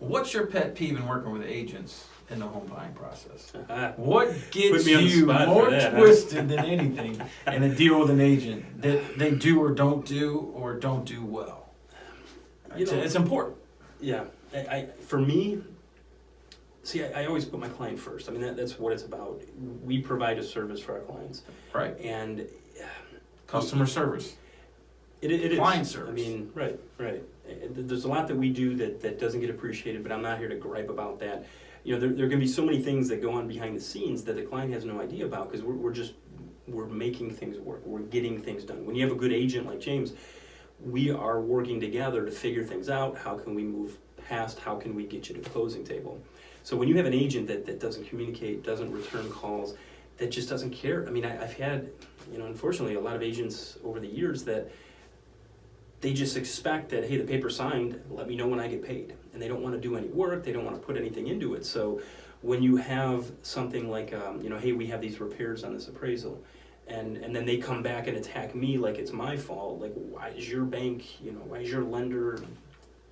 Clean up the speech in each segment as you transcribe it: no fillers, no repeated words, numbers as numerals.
What's your pet peeve in working with agents in the home buying process? What Gets me on the you spot more for that, huh? twisted than anything in a deal with an agent that they do or don't do well? It's important. Yeah, for me, see, I always put my client first. I mean, that's what it's about. We provide a service for our clients. Right. And customer service. It is. Client service. I mean, right. There's a lot that we do that doesn't get appreciated, but I'm not here to gripe about that. There are going to be so many things that go on behind the scenes that the client has no idea about because we're making things work. We're getting things done. When you have a good agent like James, we are working together to figure things out. How can we move past? How can we get you to the closing table? So when you have an agent that doesn't communicate, doesn't return calls, that just doesn't care. I mean, I've had, unfortunately, a lot of agents over the years that they just expect that, hey, the paper's signed, let me know when I get paid. And they don't want to do any work, they don't want to put anything into it. So when you have something like, hey, we have these repairs on this appraisal, and then they come back and attack me like it's my fault, like, why is your bank, why is your lender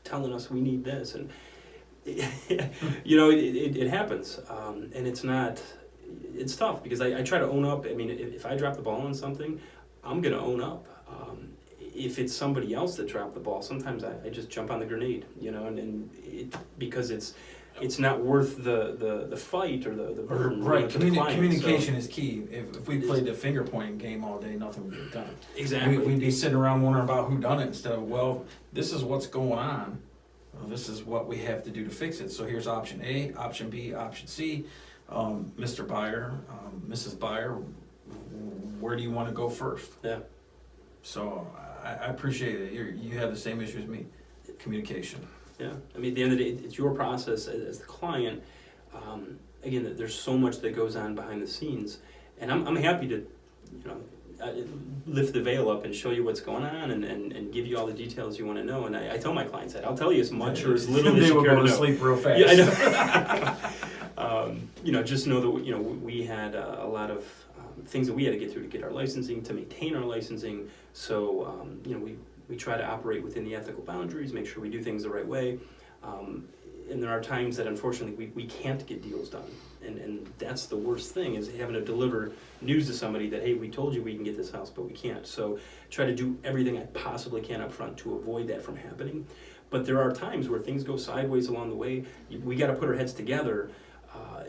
telling us we need this? And, it happens. And it's tough because I try to own up. I mean, if I drop the ball on something, I'm going to own up. If it's somebody else that dropped the ball, sometimes I just jump on the grenade, because it's not worth the fight or the burden. Right, to the client. communication is key. If we played the finger pointing game all day, nothing would get done. Exactly. We'd be sitting around wondering about who done it instead of, well, this is what's going on. Well, this is what we have to do to fix it. So here's option A, option B, option C. Mr. Buyer, Mrs. Buyer, where do you want to go first? Yeah. So I appreciate it. You have the same issue as me, communication. Yeah, I mean, at the end of the day, it's your process as the client. Again, there's so much that goes on behind the scenes, and I'm happy to, lift the veil up and show you what's going on and give you all the details you want to know. And I tell my clients that I'll tell you as much or as little as you care to know. They will go to sleep real fast. Yeah, I know. Just know that we had a lot of things that we had to get through to get our licensing, to maintain our licensing. So we try to operate within the ethical boundaries, make sure we do things the right way. And there are times that unfortunately we can't get deals done. And that's the worst thing, is having to deliver news to somebody that, hey, we told you we can get this house, but we can't. So try to do everything I possibly can up front to avoid that from happening. But there are times where things go sideways along the way. We got to put our heads together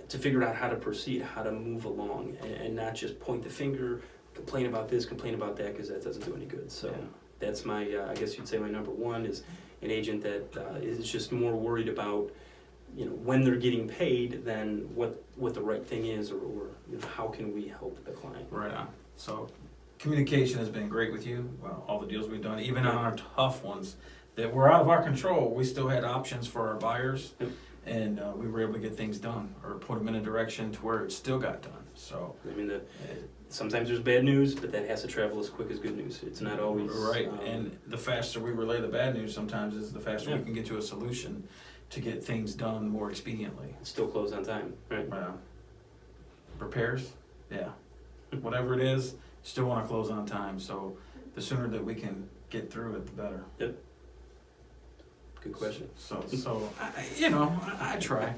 to figure out how to proceed, how to move along, and not just point the finger, complain about this, complain about that, because that doesn't do any good. So that's my, I guess you'd say my number one is an agent that is just more worried about, when they're getting paid than what the right thing is, or how can we help the client. Right on. So communication has been great with you. Well, all the deals we've done, even on our tough ones that were out of our control, we still had options for our buyers. Yep. And we were able to get things done or put them in a direction to where it still got done. So I mean, sometimes there's bad news, but that has to travel as quick as good news. It's not always right. And the faster we relay the bad news, sometimes is the faster we can get to a solution to get things done more expediently. Still close on time, right? Repairs, yeah. Whatever it is, still want to close on time. So the sooner that we can get through it, the better. Yep. Good question. So I try.